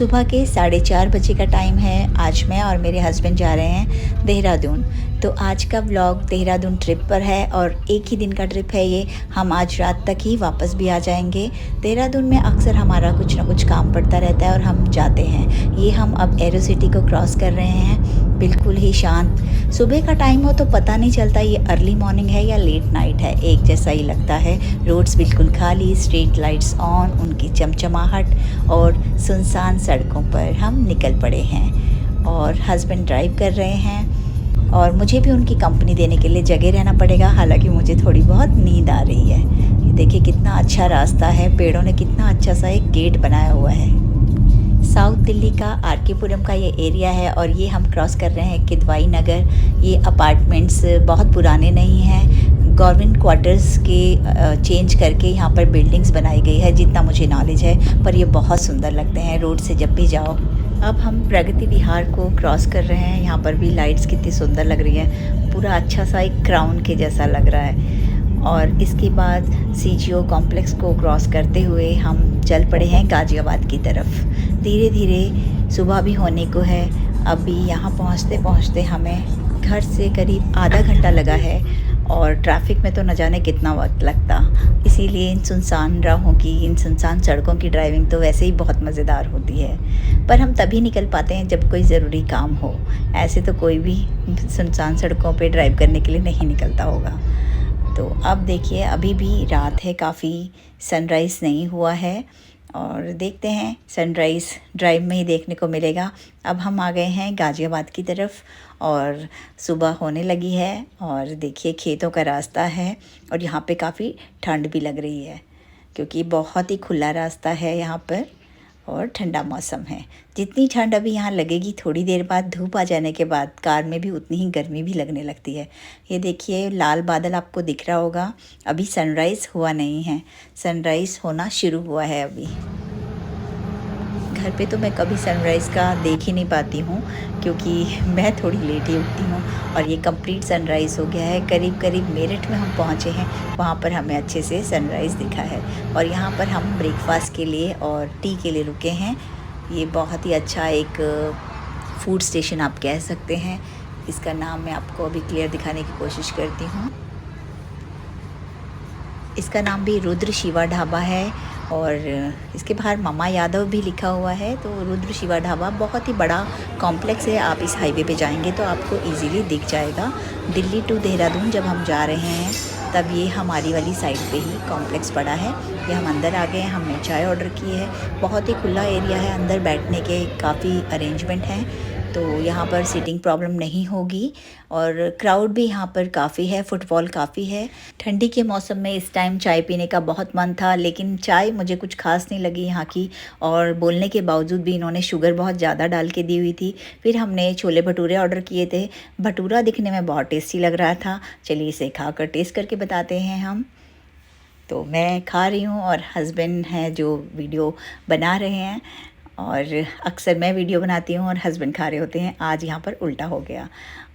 सुबह के 4:30 बजे का टाइम है। आज मैं और मेरे हस्बैंड जा रहे हैं देहरादून। तो आज का व्लॉग देहरादून ट्रिप पर है और एक ही दिन का ट्रिप है ये। हम आज रात तक ही वापस भी आ जाएंगे। देहरादून में अक्सर हमारा कुछ ना कुछ काम पड़ता रहता है और हम जाते हैं। ये हम अब एरो सिटी को क्रॉस कर रहे हैं, बिल्कुल ही शांत। सुबह का टाइम हो तो पता नहीं चलता ये अर्ली मॉर्निंग है या लेट नाइट है, एक जैसा ही लगता है। रोड्स बिल्कुल खाली, स्ट्रीट लाइट्स ऑन, उनकी चमचमाहट और सुनसान सड़कों पर हम निकल पड़े हैं और हस्बैंड ड्राइव कर रहे हैं और मुझे भी उनकी कंपनी देने के लिए जगह रहना पड़ेगा। हालांकि मुझे थोड़ी बहुत नींद आ रही है। ये देखिए कितना अच्छा रास्ता है, पेड़ों ने कितना अच्छा सा एक गेट बनाया हुआ है। साउथ दिल्ली का आर.के. पुरम का ये एरिया है और ये हम क्रॉस कर रहे हैं किदवाई नगर। ये अपार्टमेंट्स बहुत पुराने नहीं हैं, गवर्नमेंट क्वार्टर्स के चेंज करके यहाँ पर बिल्डिंग्स बनाई गई है, जितना मुझे नॉलेज है। पर ये बहुत सुंदर लगते हैं रोड से जब भी जाओ। अब हम प्रगति विहार को क्रॉस कर रहे हैं। यहाँ पर भी लाइट्स कितनी सुंदर लग रही हैं, पूरा अच्छा सा एक क्राउन के जैसा लग रहा है। और इसके बाद सीजीओ कॉम्प्लेक्स को क्रॉस करते हुए हम चल पड़े हैं गाज़ियाबाद की तरफ। धीरे धीरे सुबह भी होने को है। अभी यहाँ पहुँचते पहुँचते हमें घर से करीब आधा घंटा लगा है और ट्रैफिक में तो न जाने कितना वक्त लगता। इसीलिए इन सुनसान राहों की, इन सुनसान सड़कों की ड्राइविंग तो वैसे ही बहुत मज़ेदार होती है। पर हम तभी निकल पाते हैं जब कोई ज़रूरी काम हो। ऐसे तो कोई भी सुनसान सड़कों पे ड्राइव करने के लिए नहीं निकलता होगा। तो अब देखिए अभी भी रात है, काफ़ी सनराइज़ नहीं हुआ है और देखते हैं सनराइज़ ड्राइव में ही देखने को मिलेगा। अब हम आ गए हैं गाज़ियाबाद की तरफ और सुबह होने लगी है और देखिए खेतों का रास्ता है और यहाँ पे काफ़ी ठंड भी लग रही है क्योंकि बहुत ही खुला रास्ता है यहाँ पर और ठंडा मौसम है। जितनी ठंड अभी यहाँ लगेगी, थोड़ी देर बाद धूप आ जाने के बाद कार में भी उतनी ही गर्मी भी लगने लगती है। ये देखिए लाल बादल आपको दिख रहा होगा। अभी सनराइज़ हुआ नहीं है, सनराइज़ होना शुरू हुआ है अभी। घर पे तो मैं कभी सनराइज़ का देख ही नहीं पाती हूँ क्योंकि मैं थोड़ी लेट ही उठती हूँ और ये कंप्लीट सनराइज़ हो गया है। करीब करीब मेरठ में हम पहुँचे हैं, वहाँ पर हमें अच्छे से सनराइज़ दिखा है और यहाँ पर हम ब्रेकफास्ट के लिए और टी के लिए रुके हैं। ये बहुत ही अच्छा एक फूड स्टेशन आप कह सकते हैं। इसका नाम मैं आपको अभी क्लियर दिखाने की कोशिश करती हूँ। इसका नाम भी रुद्र शिवा ढाबा है और इसके बाहर मामा यादव भी लिखा हुआ है। तो रुद्र शिवा ढाबा बहुत ही बड़ा कॉम्प्लेक्स है। आप इस हाईवे पे जाएंगे तो आपको इजीली दिख जाएगा। दिल्ली टू देहरादून जब हम जा रहे हैं तब ये हमारी वाली साइड पे ही कॉम्प्लेक्स पड़ा है। ये हम अंदर आ गए हैं, हमने चाय ऑर्डर की है। बहुत ही खुला एरिया है, अंदर बैठने के काफ़ी अरेंजमेंट हैं तो यहाँ पर सीटिंग प्रॉब्लम नहीं होगी और क्राउड भी यहाँ पर काफ़ी है, फुटफॉल काफ़ी है। ठंडी के मौसम में इस टाइम चाय पीने का बहुत मन था लेकिन चाय मुझे कुछ खास नहीं लगी यहाँ की और बोलने के बावजूद भी इन्होंने शुगर बहुत ज़्यादा डाल के दी हुई थी। फिर हमने छोले भटूरे ऑर्डर किए थे। भटूरा दिखने में बहुत टेस्टी लग रहा था। चलिए इसे खा कर टेस्ट करके बताते हैं हम। तो मैं खा रही हूँ और हस्बैंड हैं जो वीडियो बना रहे हैं और अक्सर मैं वीडियो बनाती हूँ और हस्बैंड खा रहे होते हैं। आज यहाँ पर उल्टा हो गया।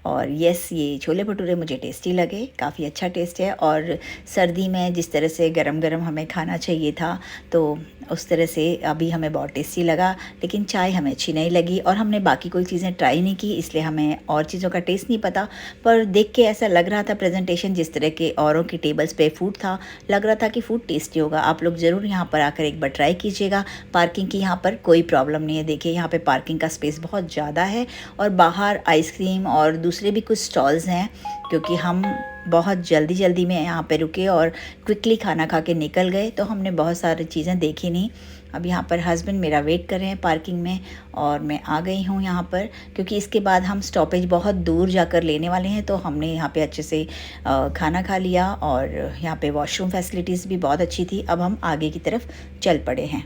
और यस, ये छोले भटूरे मुझे टेस्टी लगे, काफ़ी अच्छा टेस्ट है। और सर्दी में जिस तरह से गरम गरम हमें खाना चाहिए था तो उस तरह से अभी हमें बहुत टेस्टी लगा। लेकिन चाय हमें अच्छी नहीं लगी और हमने बाकी कोई चीज़ें ट्राई नहीं की, इसलिए हमें और चीज़ों का टेस्ट नहीं पता। पर देख के ऐसा लग रहा था प्रेजेंटेशन जिस तरह के औरों की टेबल्स पे फूड था, लग रहा था कि फ़ूड टेस्टी होगा। आप लोग ज़रूर यहाँ पर आकर एक बार ट्राई कीजिएगा। पार्किंग की यहाँ पर कोई प्रॉब्लम नहीं है। देखिए यहाँ पर पार्किंग का स्पेस बहुत ज़्यादा है और बाहर आइसक्रीम और दूसरे भी कुछ स्टॉल्स हैं क्योंकि हम बहुत जल्दी में यहाँ पे रुके और क्विकली खाना खा के निकल गए तो हमने बहुत सारी चीज़ें देखी नहीं। अब यहाँ पर हस्बैंड मेरा वेट कर रहे हैं पार्किंग में और मैं आ गई हूँ यहाँ पर क्योंकि इसके बाद हम स्टॉपेज बहुत दूर जाकर लेने वाले हैं। तो हमने यहाँ पे अच्छे से खाना खा लिया और यहाँ पे वॉशरूम फैसिलिटीज़ भी बहुत अच्छी थी। अब हम आगे की तरफ चल पड़े हैं।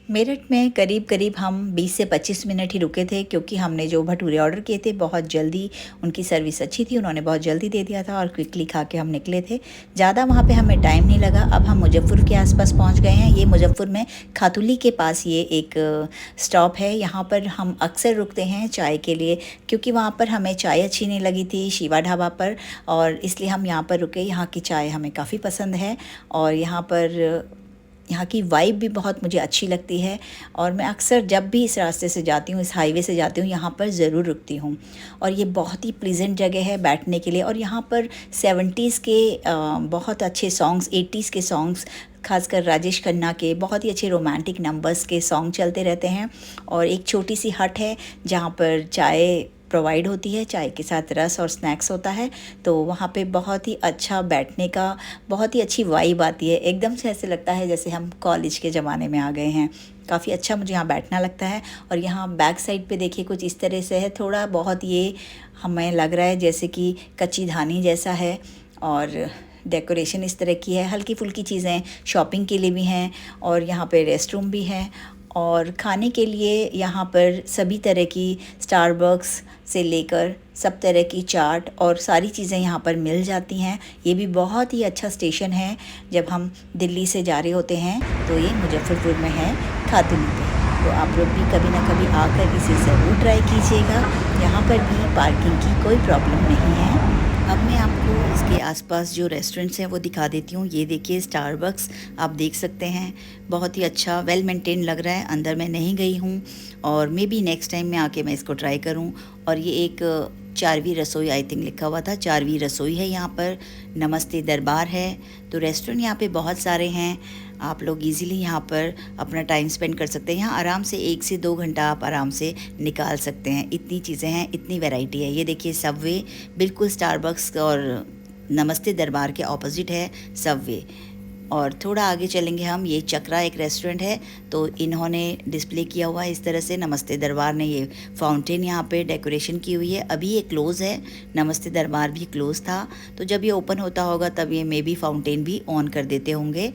मेरठ में करीब हम 20 से 25 मिनट ही रुके थे क्योंकि हमने जो भटूरे ऑर्डर किए थे बहुत जल्दी, उनकी सर्विस अच्छी थी, उन्होंने बहुत जल्दी दे दिया था और क्विकली खा के हम निकले थे। ज़्यादा वहाँ पे हमें टाइम नहीं लगा। अब हम मुजफ्फर के आसपास पहुँच गए हैं। ये मुजफ्फर में खातुली के पास ये एक स्टॉप है। यहाँ पर हम अक्सर रुकते हैं चाय के लिए क्योंकि वहाँ पर हमें चाय अच्छी नहीं लगी थी शिवा ढाबा पर और इसलिए हम यहाँ पर रुके। यहाँ की चाय हमें काफ़ी पसंद है और यहाँ पर यहाँ की वाइब भी बहुत मुझे अच्छी लगती है और मैं अक्सर जब भी इस रास्ते से जाती हूँ, इस हाईवे से जाती हूँ, यहाँ पर ज़रूर रुकती हूँ। और ये बहुत ही प्लीजेंट जगह है बैठने के लिए। और यहाँ पर 70s के बहुत अच्छे सॉन्ग्स, 80s के सॉन्ग्स, खासकर राजेश खन्ना के बहुत ही अच्छे रोमांटिक नंबर्स के सॉन्ग चलते रहते हैं। और एक छोटी सी हट है जहाँ पर चाय प्रोवाइड होती है, चाय के साथ रस और स्नैक्स होता है। तो वहाँ पे बहुत ही अच्छा बैठने का, बहुत ही अच्छी वाइब आती है। एकदम से ऐसे लगता है जैसे हम कॉलेज के ज़माने में आ गए हैं। काफ़ी अच्छा मुझे यहाँ बैठना लगता है। और यहाँ बैक साइड पे देखिए कुछ इस तरह से है, थोड़ा बहुत ये हमें लग रहा है जैसे कि कच्ची धानी जैसा है। और डेकोरेशन इस तरह की है, हल्की फुल्की चीज़ें शॉपिंग के लिए भी हैं। और यहाँ पे रेस्ट रूम भी हैं। और खाने के लिए यहाँ पर सभी तरह की स्टारबक्स से लेकर सब तरह की चाट और सारी चीज़ें यहाँ पर मिल जाती हैं। ये भी बहुत ही अच्छा स्टेशन है। जब हम दिल्ली से जा रहे होते हैं तो ये मुजफ्फरपुर में है, खातून पे। तो आप लोग भी कभी ना कभी आकर इसे ज़रूर ट्राई कीजिएगा। यहाँ पर भी पार्किंग की कोई प्रॉब्लम नहीं है। अब मैं आपको इसके आसपास जो रेस्टोरेंट्स हैं वो दिखा देती हूँ। ये देखिए स्टारबक्स आप देख सकते हैं, बहुत ही अच्छा वेल मेंटेन लग रहा है। अंदर मैं नहीं गई हूँ और मे बी नेक्स्ट टाइम में आके मैं इसको ट्राई करूँ। और ये एक चारवीं रसोई आई थिंक लिखा हुआ था, चारवीं रसोई है यहाँ पर। नमस्ते दरबार है। तो रेस्टोरेंट यहाँ पे बहुत सारे हैं, आप लोग इजीली यहाँ पर अपना टाइम स्पेंड कर सकते हैं। यहाँ आराम से 1 से 2 घंटा आप आराम से निकाल सकते हैं। इतनी चीज़ें हैं, इतनी वैरायटी है। ये देखिए सबवे, बिल्कुल स्टारबक्स और नमस्ते दरबार के ऑपोजिट है सबवे। और थोड़ा आगे चलेंगे हम, ये चक्रा एक रेस्टोरेंट है। तो इन्होंने डिस्प्ले किया हुआ है इस तरह से, नमस्ते दरबार ने ये फाउंटेन यहाँ पे डेकोरेशन की हुई है। अभी ये क्लोज़ है, नमस्ते दरबार भी क्लोज़ था। तो जब ये ओपन होता होगा तब ये मे बी फाउंटेन भी ऑन कर देते होंगे।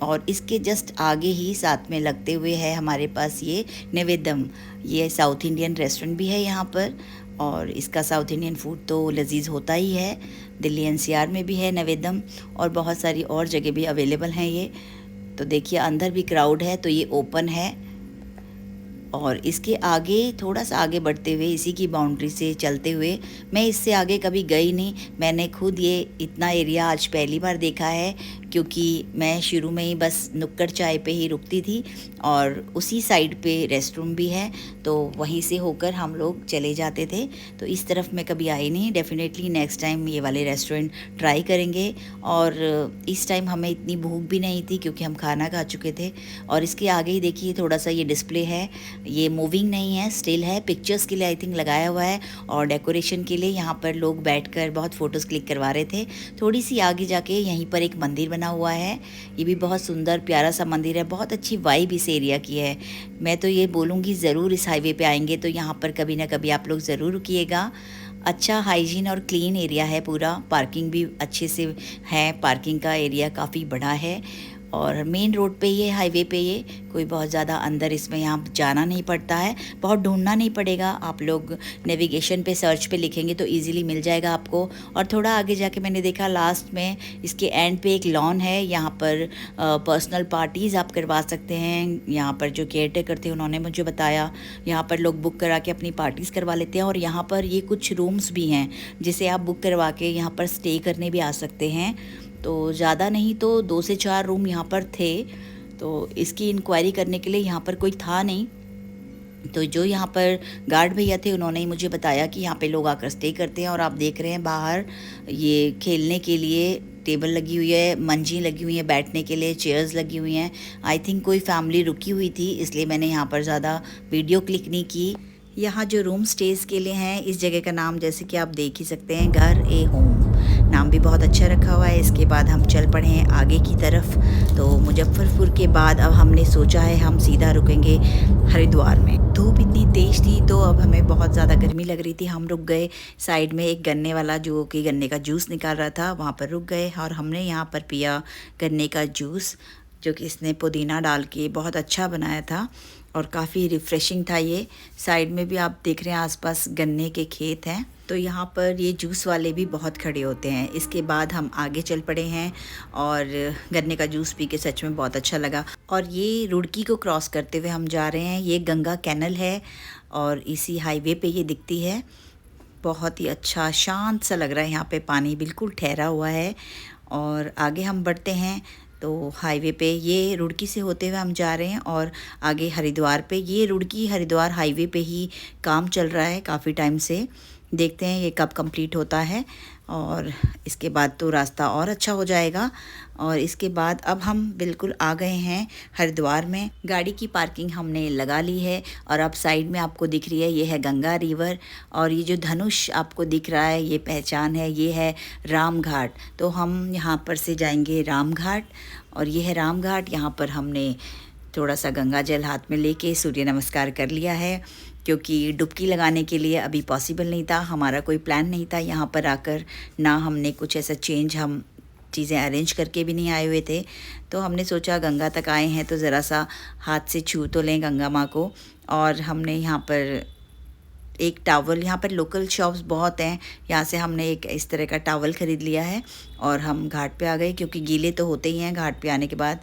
और इसके जस्ट आगे ही साथ में लगते हुए है हमारे पास ये नवेदम। ये साउथ इंडियन रेस्टोरेंट भी है यहाँ पर। और इसका साउथ इंडियन फूड तो लजीज होता ही है। दिल्ली एनसीआर में भी है नवेदम और बहुत सारी और जगह भी अवेलेबल हैं ये। तो देखिए अंदर भी क्राउड है, तो ये ओपन है। और इसके आगे थोड़ा सा आगे बढ़ते हुए, इसी की बाउंड्री से चलते हुए, मैं इससे आगे कभी गई नहीं। मैंने खुद ये इतना एरिया आज पहली बार देखा है, क्योंकि मैं शुरू में ही बस नुक्कड़ चाय पे ही रुकती थी और उसी साइड पे रेस्ट रूम भी है, तो वहीं से होकर हम लोग चले जाते थे। तो इस तरफ मैं कभी आई नहीं। डेफिनेटली नेक्स्ट टाइम ये वाले रेस्टोरेंट ट्राई करेंगे। और इस टाइम हमें इतनी भूख भी नहीं थी क्योंकि हम खाना खा चुके थे। और इसके आगे ही देखिए थोड़ा सा ये डिस्प्ले है, ये मूविंग नहीं है, स्टिल है। पिक्चर्स के लिए आई थिंक लगाया हुआ है और डेकोरेशन के लिए यहाँ पर लोग बैठकर बहुत फ़ोटोज़ क्लिक करवा रहे थे। थोड़ी सी आगे जाके यहीं पर एक मंदिर बना हुआ है, ये भी बहुत सुंदर प्यारा सा मंदिर है। बहुत अच्छी वाइब इस एरिया की है। मैं तो ये बोलूँगी ज़रूर इस हाईवे पे आएंगे तो यहाँ पर कभी ना कभी आप लोग ज़रूर रुकिएगा। अच्छा हाइजीन और क्लीन एरिया है पूरा, पार्किंग भी अच्छे से है, पार्किंग का एरिया काफ़ी बड़ा है। और मेन रोड पे ये, हाईवे पे ये, कोई बहुत ज़्यादा अंदर इसमें यहाँ जाना नहीं पड़ता है, बहुत ढूंढना नहीं पड़ेगा। आप लोग नेविगेशन पे सर्च पे लिखेंगे तो इजीली मिल जाएगा आपको। और थोड़ा आगे जाके मैंने देखा लास्ट में इसके एंड पे एक लॉन है, यहाँ पर पर्सनल पार्टीज़ आप करवा सकते हैं। यहाँ पर जो केयर टेकर थे उन्होंने मुझे बताया, यहाँ पर लोग बुक करा के अपनी पार्टीज़ करवा लेते हैं। और यहाँ पर ये कुछ रूम्स भी हैं जिसे आप बुक करवा के यहाँ पर स्टे करने भी आ सकते हैं। तो ज़्यादा नहीं तो 2 से 4 रूम यहाँ पर थे। तो इसकी इंक्वायरी करने के लिए यहाँ पर कोई था नहीं, तो जो यहाँ पर गार्ड भैया थे उन्होंने ही मुझे बताया कि यहाँ पे लोग आकर स्टे करते हैं। और आप देख रहे हैं बाहर ये खेलने के लिए टेबल लगी हुई है, मंजी लगी हुई है, बैठने के लिए चेयर्स लगी हुई हैं। आई थिंक कोई फैमिली रुकी हुई थी, इसलिए मैंने यहाँ पर ज़्यादा वीडियो क्लिक नहीं की। यहाँ जो रूम स्टेज के लिए हैं, इस जगह का नाम जैसे कि आप देख ही सकते हैं, घर ए होम, नाम भी बहुत अच्छा रखा हुआ है। इसके बाद हम चल पड़े हैं आगे की तरफ। तो मुजफ्फरपुर के बाद अब हमने सोचा है हम सीधा रुकेंगे हरिद्वार में। धूप इतनी तेज़ थी तो अब हमें बहुत ज़्यादा गर्मी लग रही थी। हम रुक गए साइड में, एक गन्ने वाला जो कि गन्ने का जूस निकाल रहा था, वहाँ पर रुक गए और हमने यहाँ पर पिया गन्ने का जूस, जो कि इसने पुदीना डाल के बहुत अच्छा बनाया था और काफ़ी रिफ़्रेशिंग था ये। साइड में भी आप देख रहे हैं आसपास गन्ने के खेत हैं, तो यहाँ पर ये जूस वाले भी बहुत खड़े होते हैं। इसके बाद हम आगे चल पड़े हैं और गन्ने का जूस पी के सच में बहुत अच्छा लगा। और ये रुड़की को क्रॉस करते हुए हम जा रहे हैं। ये गंगा कैनल है और इसी हाईवे पे ये दिखती है। बहुत ही अच्छा शांत सा लग रहा है, यहाँ पे पानी बिल्कुल ठहरा हुआ है। और आगे हम बढ़ते हैं तो हाईवे पे ये रुड़की से होते हुए हम जा रहे हैं और आगे हरिद्वार पे, ये रुड़की हरिद्वार हाईवे पे ही काम चल रहा है काफ़ी टाइम से। देखते हैं ये कब कंप्लीट होता है और इसके बाद तो रास्ता और अच्छा हो जाएगा। और इसके बाद अब हम बिल्कुल आ गए हैं हरिद्वार में। गाड़ी की पार्किंग हमने लगा ली है और अब साइड में आपको दिख रही है, ये है गंगा रिवर और ये जो धनुष आपको दिख रहा है ये पहचान है, ये है राम घाट। तो हम यहाँ पर से जाएंगे राम घाट और ये है राम घाट। यहाँ पर हमने थोड़ा सा गंगा जल हाथ में लेके सूर्य नमस्कार कर लिया है, क्योंकि डुबकी लगाने के लिए अभी पॉसिबल नहीं था, हमारा कोई प्लान नहीं था यहाँ पर आकर, ना हमने कुछ ऐसा चेंज हम चीज़ें अरेंज करके भी नहीं आए हुए थे। तो हमने सोचा गंगा तक आए हैं तो ज़रा सा हाथ से छू तो लें गंगा माँ को। और हमने यहाँ पर एक टावल, यहाँ पर लोकल शॉप्स बहुत हैं, यहाँ से हमने एक इस तरह का टावल ख़रीद लिया है और हम घाट पे आ गए, क्योंकि गीले तो होते ही हैं घाट पे आने के बाद।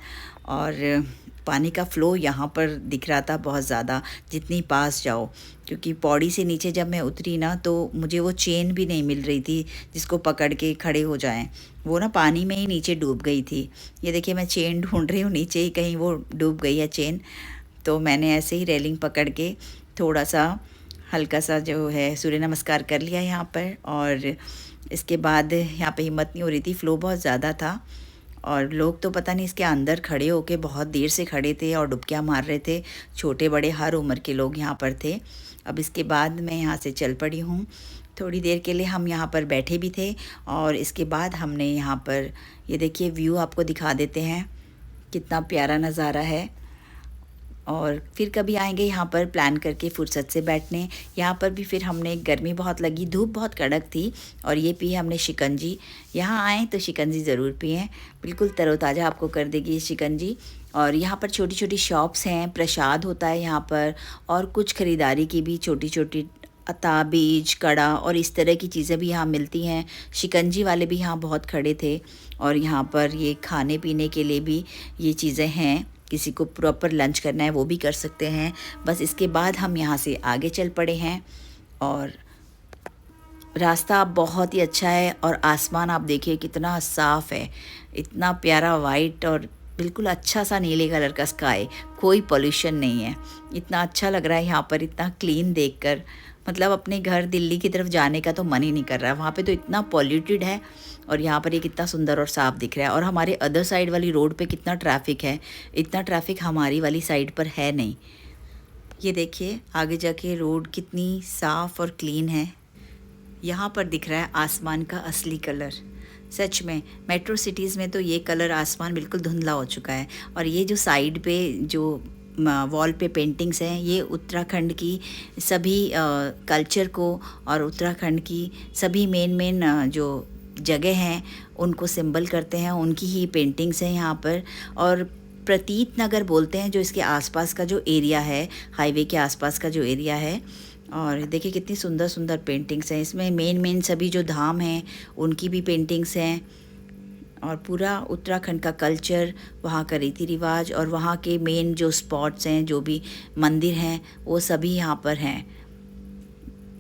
और पानी का फ़्लो यहाँ पर दिख रहा था बहुत ज़्यादा, जितनी पास जाओ, क्योंकि पौड़ी से नीचे जब मैं उतरी ना तो मुझे वो चेन भी नहीं मिल रही थी जिसको पकड़ के खड़े हो जाएं, वो ना पानी में ही नीचे डूब गई थी। ये देखिए मैं चेन ढूंढ रही हूँ, नीचे ही कहीं वो डूब गई है चेन। तो मैंने ऐसे ही रेलिंग पकड़ के थोड़ा सा हल्का सा जो है सूर्य नमस्कार कर लिया यहाँ पर। और इसके बाद यहाँ पे हिम्मत नहीं हो रही थी, फ़्लो बहुत ज़्यादा था और लोग तो पता नहीं इसके अंदर खड़े होके बहुत देर से खड़े थे और डुबकियाँ मार रहे थे, छोटे बड़े हर उम्र के लोग यहाँ पर थे। अब इसके बाद मैं यहाँ से चल पड़ी हूँ। थोड़ी देर के लिए हम यहाँ पर बैठे भी थे और इसके बाद हमने यहाँ पर ये देखिए व्यू आपको दिखा देते हैं, कितना प्यारा नज़ारा है। और फिर कभी आएंगे यहाँ पर प्लान करके फुर्सत से बैठने। यहाँ पर भी फिर हमने, गर्मी बहुत लगी, धूप बहुत कड़क थी और ये पी हमने शिकंजी। यहाँ आएँ तो शिकंजी ज़रूर पिएँ, बिल्कुल तरोताज़ा आपको कर देगी ये शिकंजी। और यहाँ पर छोटी छोटी शॉप्स हैं, प्रसाद होता है यहाँ पर और कुछ ख़रीदारी की भी छोटी छोटी ताबीज, कड़ा और इस तरह की चीज़ें भी यहाँ मिलती हैं। शिकंजी वाले भी यहाँ बहुत खड़े थे और यहाँ पर ये खाने पीने के लिए भी ये चीज़ें हैं, किसी को प्रॉपर लंच करना है वो भी कर सकते हैं। बस इसके बाद हम यहाँ से आगे चल पड़े हैं और रास्ता बहुत ही अच्छा है और आसमान आप देखिए कितना साफ़ है, इतना प्यारा वाइट और बिल्कुल अच्छा सा नीले कलर का स्काई, कोई पोल्यूशन नहीं है। इतना अच्छा लग रहा है यहाँ पर, इतना क्लीन देखकर, मतलब अपने घर दिल्ली की तरफ जाने का तो मन ही नहीं कर रहा है। वहाँ पे तो इतना पॉल्यूटेड है और यहाँ पर ये कितना सुंदर और साफ़ दिख रहा है। और हमारे अदर साइड वाली रोड पे कितना ट्रैफिक है, इतना ट्रैफिक हमारी वाली साइड पर है नहीं। ये देखिए आगे जाके रोड कितनी साफ़ और क्लीन है। यहाँ पर दिख रहा है आसमान का असली कलर। सच में मेट्रो सिटीज़ में तो ये कलर आसमान बिल्कुल धुंधला हो चुका है। और ये जो साइड पे जो वॉल पे पेंटिंग्स हैं, ये उत्तराखंड की सभी कल्चर को और उत्तराखंड की सभी मेन जो जगह हैं उनको सिंबल करते हैं, उनकी ही पेंटिंग्स हैं यहाँ पर। और प्रतीत नगर बोलते हैं जो इसके आसपास का जो एरिया है, हाईवे के आसपास का जो एरिया है। और देखिए कितनी सुंदर सुंदर पेंटिंग्स हैं इसमें, मेन सभी जो धाम हैं उनकी भी पेंटिंग्स हैं। और पूरा उत्तराखंड का कल्चर, वहाँ का रीति रिवाज और वहाँ के मेन जो स्पॉट्स हैं, जो भी मंदिर हैं, वो सभी यहाँ पर हैं।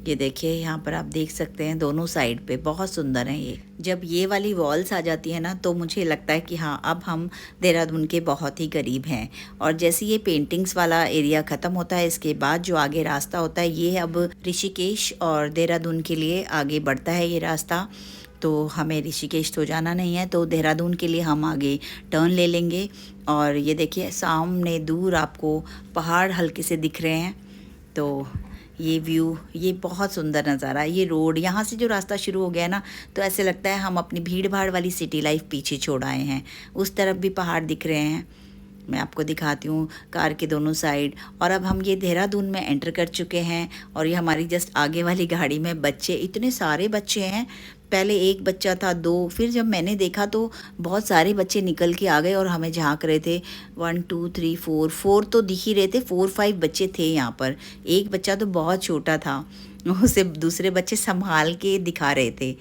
ये देखिए यहाँ पर आप देख सकते हैं दोनों साइड पे बहुत सुंदर हैं ये। जब ये वाली वॉल्स आ जाती है ना तो मुझे लगता है कि हाँ अब हम देहरादून के बहुत ही करीब हैं। और जैसे ये पेंटिंग्स वाला एरिया ख़त्म होता है, इसके बाद जो आगे रास्ता होता है ये अब ऋषिकेश और देहरादून के लिए आगे बढ़ता है ये रास्ता। तो हमें ऋषिकेश तो जाना नहीं है, तो देहरादून के लिए हम आगे टर्न ले लेंगे। और ये देखिए सामने दूर आपको पहाड़ हल्के से दिख रहे हैं। तो ये व्यू, ये बहुत सुंदर नज़ारा, ये रोड, यहाँ से जो रास्ता शुरू हो गया ना तो ऐसे लगता है हम अपनी भीड़ भाड़ वाली सिटी लाइफ पीछे छोड़ आए हैं। उस तरफ भी पहाड़ दिख रहे हैं, मैं आपको दिखाती हूँ, कार के दोनों साइड। और अब हम ये देहरादून में एंटर कर चुके हैं और ये हमारी जस्ट आगे वाली गाड़ी में बच्चे, इतने सारे बच्चे हैं। पहले एक बच्चा था, दो, फिर जब मैंने देखा तो बहुत सारे बच्चे निकल के आ गए और हमें झांक रहे थे। 1 2 3 4 तो दिख ही रहे थे, 4 5 बच्चे थे यहाँ पर। एक बच्चा तो बहुत छोटा था, उसे दूसरे बच्चे संभाल के दिखा रहे थे।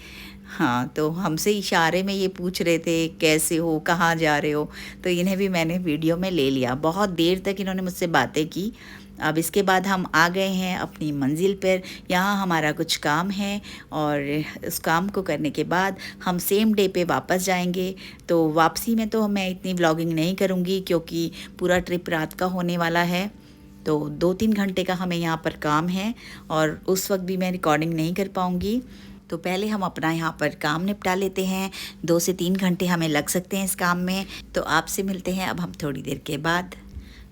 हाँ, तो हमसे इशारे में ये पूछ रहे थे कैसे हो, कहाँ जा रहे हो। तो इन्हें भी मैंने वीडियो में ले लिया। बहुत देर तक इन्होंने मुझसे बातें की अब इसके बाद हम आ गए हैं अपनी मंजिल पर। यहाँ हमारा कुछ काम है और उस काम को करने के बाद हम सेम डे पे वापस जाएंगे। तो वापसी में तो मैं इतनी व्लॉगिंग नहीं करूँगी क्योंकि पूरा ट्रिप रात का होने वाला है। तो 2-3 घंटे का हमें यहाँ पर काम है और उस वक्त भी मैं रिकॉर्डिंग नहीं कर पाऊँगी। तो पहले हम अपना यहाँ पर काम निपटा लेते हैं। 2 से 3 घंटे हमें लग सकते हैं इस काम में। तो आपसे मिलते हैं अब हम थोड़ी देर के बाद।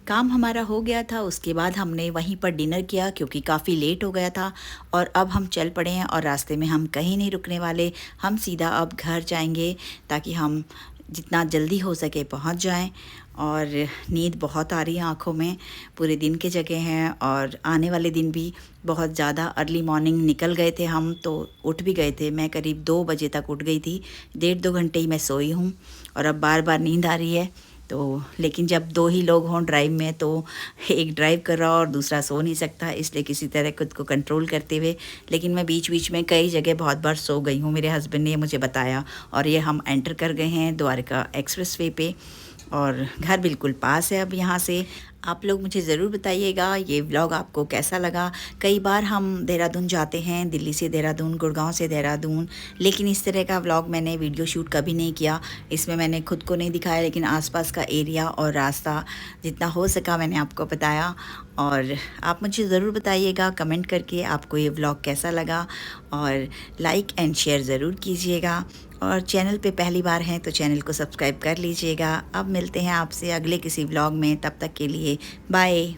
काम हमारा हो गया था, उसके बाद हमने वहीं पर डिनर किया क्योंकि काफ़ी लेट हो गया था। और अब हम चल पड़े हैं और रास्ते में हम कहीं नहीं रुकने वाले। हम सीधा अब घर जाएंगे ताकि हम जितना जल्दी हो सके पहुंच जाएं। और नींद बहुत आ रही है आँखों में। पूरे दिन के जगह हैं और आने वाले दिन भी बहुत ज़्यादा अर्ली मॉर्निंग निकल गए थे हम, तो उठ भी गए थे। मैं करीब 2 बजे तक उठ गई थी। 1.5-2 घंटे ही मैं सोई हूँ और अब बार बार नींद आ रही है। तो लेकिन जब 2 ही लोग हों ड्राइव में तो एक ड्राइव कर रहा और दूसरा सो नहीं सकता, इसलिए किसी तरह खुद को कंट्रोल करते हुए। लेकिन मैं बीच बीच में कई जगह बहुत बार सो गई हूँ, मेरे हस्बैंड ने मुझे बताया। और ये हम एंटर कर गए हैं द्वारका एक्सप्रेस वे पे और घर बिल्कुल पास है अब यहाँ से। आप लोग मुझे ज़रूर बताइएगा ये व्लॉग आपको कैसा लगा। कई बार हम देहरादून जाते हैं, दिल्ली से देहरादून, गुड़गांव से देहरादून, लेकिन इस तरह का व्लॉग मैंने वीडियो शूट कभी नहीं किया। इसमें मैंने खुद को नहीं दिखाया, लेकिन आसपास का एरिया और रास्ता जितना हो सका मैंने आपको बताया। और आप मुझे ज़रूर बताइएगा कमेंट करके आपको ये व्लॉग कैसा लगा, और लाइक एंड शेयर ज़रूर कीजिएगा। और चैनल पे पहली बार हैं तो चैनल को सब्सक्राइब कर लीजिएगा। अब मिलते हैं आपसे अगले किसी व्लॉग में, तब तक के लिए बाय।